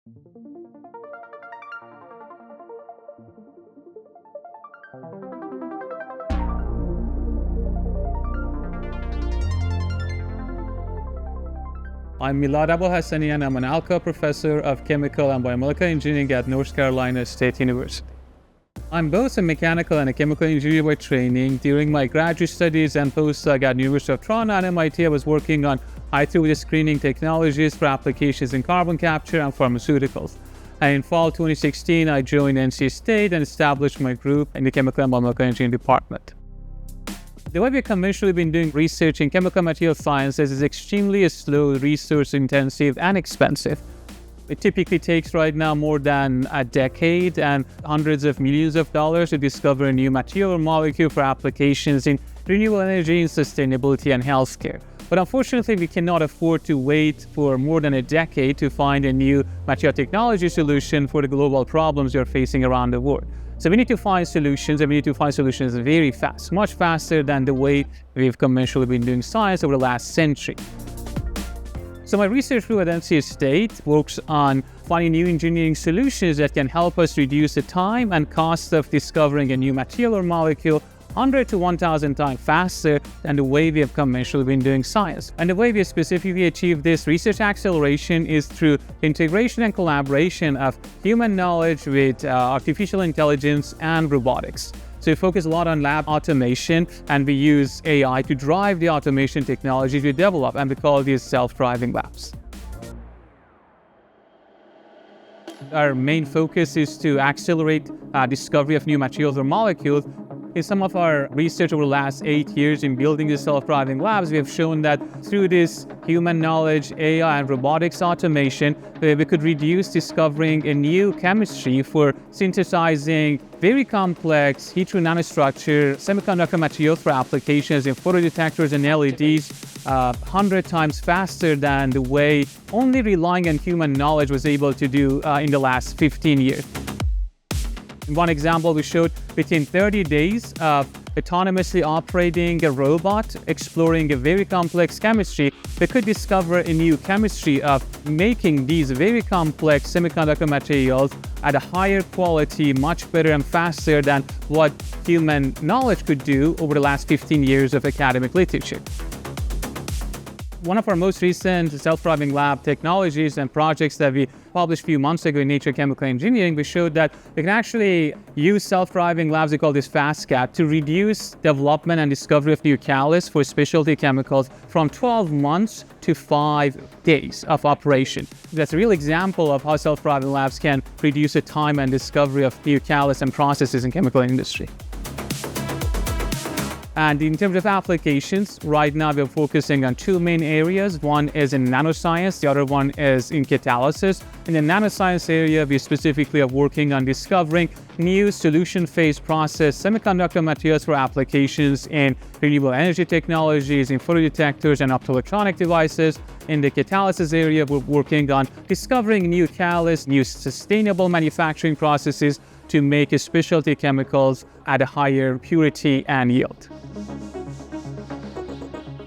I'm Milad Abolhassani, and I'm an Alcoa professor of chemical and biomolecular engineering at North Carolina State University. I'm both a mechanical and a chemical engineer by training. During my graduate studies and postdoc at University of Toronto and MIT, I was working on high-throughput screening technologies for applications in carbon capture and pharmaceuticals. And in fall 2016, I joined NC State and established my group in the chemical and biomolecular engineering department. The way we've conventionally been doing research in chemical material sciences is extremely slow, resource-intensive, and expensive. It typically takes right now more than a decade and hundreds of millions of dollars to discover a new material or molecule for applications in renewable energy, and sustainability, and healthcare. But unfortunately, we cannot afford to wait for more than a decade to find a new material technology solution for the global problems we are facing around the world. So we need to find solutions, and we need to find solutions very fast, much faster than the way we've conventionally been doing science over the last century. So my research group at NC State works on finding new engineering solutions that can help us reduce the time and cost of discovering a new material or molecule 100 to 1,000 times faster than the way we have conventionally been doing science. And the way we have specifically achieved this research acceleration is through integration and collaboration of human knowledge with artificial intelligence and robotics. So we focus a lot on lab automation, and we use AI to drive the automation technologies we develop, and we call these self-driving labs. Our main focus is to accelerate discovery of new materials or molecules. In some of our research over the last 8 years in building the self-driving labs, we have shown that through this human knowledge, AI, and robotics automation, we could reduce discovering a new chemistry for synthesizing very complex heat-true nanostructure semiconductor materials for applications in photodetectors and LEDs 100 times faster than the way only relying on human knowledge was able to do in the last 15 years. In one example, we showed within 30 days of autonomously operating a robot, exploring a very complex chemistry, they could discover a new chemistry of making these very complex semiconductor materials at a higher quality, much better and faster than what human knowledge could do over the last 15 years of academic literature. One of our most recent self-driving lab technologies and projects that we published a few months ago in Nature Chemical Engineering, we showed that we can actually use self-driving labs, we call this FastCat, to reduce development and discovery of new catalysts for specialty chemicals from 12 months to 5 days of operation. That's a real example of how self-driving labs can reduce the time and discovery of new catalysts and processes in chemical industry. And in terms of applications, right now we're focusing on two main areas. One is in nanoscience, the other one is in catalysis. In the nanoscience area, we specifically are working on discovering new solution phase process semiconductor materials for applications in renewable energy technologies, in photodetectors and optoelectronic devices. In the catalysis area, we're working on discovering new catalysts, new sustainable manufacturing processes to make specialty chemicals at a higher purity and yield.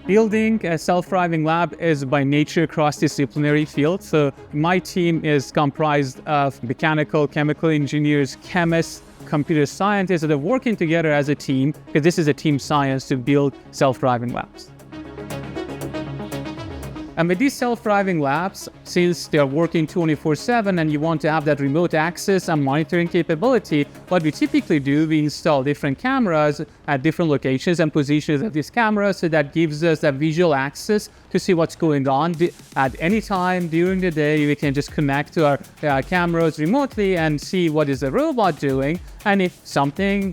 Building a self-driving lab is by nature a cross-disciplinary field. So my team is comprised of mechanical, chemical engineers, chemists, computer scientists that are working together as a team, because this is a team science to build self-driving labs. And with these self-driving labs, since they're working 24/7 and you want to have that remote access and monitoring capability, what we typically do, we install different cameras at different locations and positions of these cameras, so that gives us that visual access to see what's going on at any time during the day. We can just connect to our cameras remotely and see what is the robot doing. And if something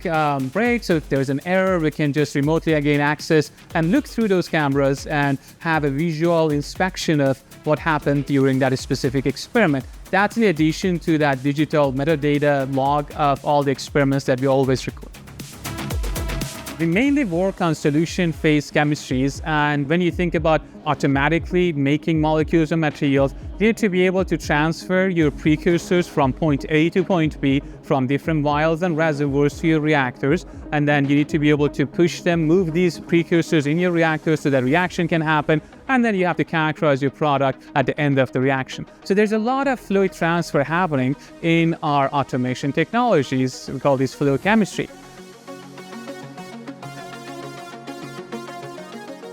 breaks, or if there's an error, we can just remotely gain access and look through those cameras and have a visual inspection of what happened during that specific experiment. That's in addition to that digital metadata log of all the experiments that we always record. We mainly work on solution phase chemistries, and when you think about automatically making molecules or materials, you need to be able to transfer your precursors from point A to point B from different vials and reservoirs to your reactors, and then you need to be able to push them, move these precursors in your reactors so that reaction can happen, and then you have to characterize your product at the end of the reaction. So there's a lot of fluid transfer happening in our automation technologies. We call this flow chemistry.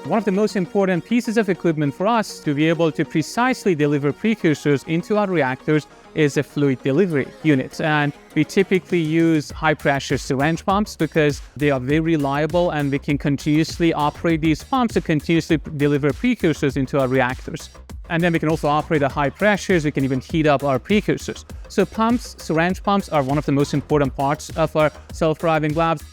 One of the most important pieces of equipment for us to be able to precisely deliver precursors into our reactors is a fluid delivery unit. And we typically use high-pressure syringe pumps because they are very reliable, and we can continuously operate these pumps to continuously deliver precursors into our reactors. And then we can also operate at high pressures. We can even heat up our precursors. So pumps, syringe pumps, are one of the most important parts of our self-driving labs.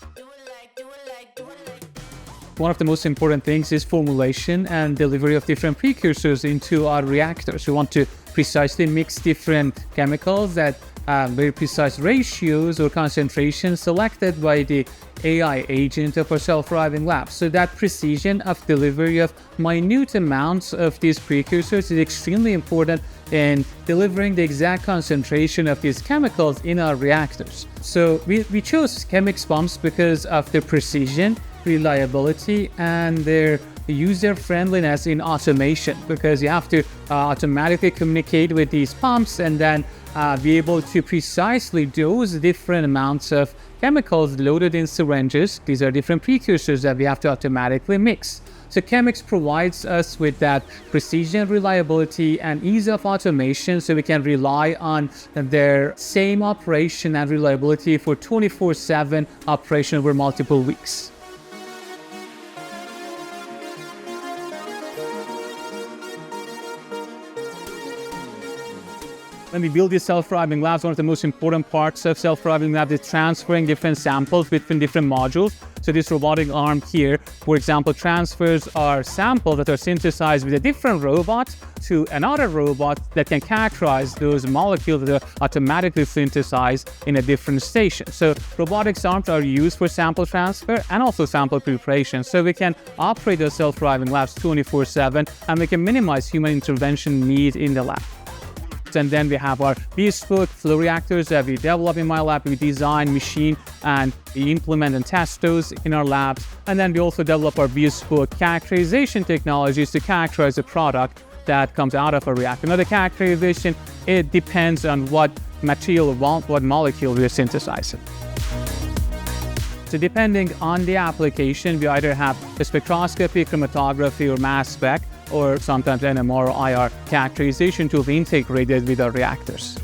One of the most important things is formulation and delivery of different precursors into our reactors. We want to precisely mix different chemicals at very precise ratios or concentrations selected by the AI agent of our self-driving lab. So that precision of delivery of minute amounts of these precursors is extremely important in delivering the exact concentration of these chemicals in our reactors. So we chose Chemix pumps because of their precision, reliability, and their user-friendliness in automation, because you have to automatically communicate with these pumps and then be able to precisely dose different amounts of chemicals loaded in syringes. These are different precursors that we have to automatically mix. So Chemix provides us with that precision, reliability, and ease of automation, so we can rely on their same operation and reliability for 24/7 operation over multiple weeks. When we build these self-driving labs, one of the most important parts of self-driving labs is transferring different samples between different modules. So this robotic arm here, for example, transfers our samples that are synthesized with a different robot to another robot that can characterize those molecules that are automatically synthesized in a different station. So robotics arms are used for sample transfer and also sample preparation. So we can operate those self-driving labs 24/7, and we can minimize human intervention need in the lab. And then we have our bespoke flow reactors that we develop in my lab. We design, machine, and we implement and test those in our labs. And then we also develop our bespoke characterization technologies to characterize the product that comes out of a reactor. Now, the characterization, it depends on what material or what molecule we're synthesizing. So depending on the application, we either have the spectroscopy, chromatography, or mass spec, or sometimes NMR or IR characterization tools integrated with our reactors.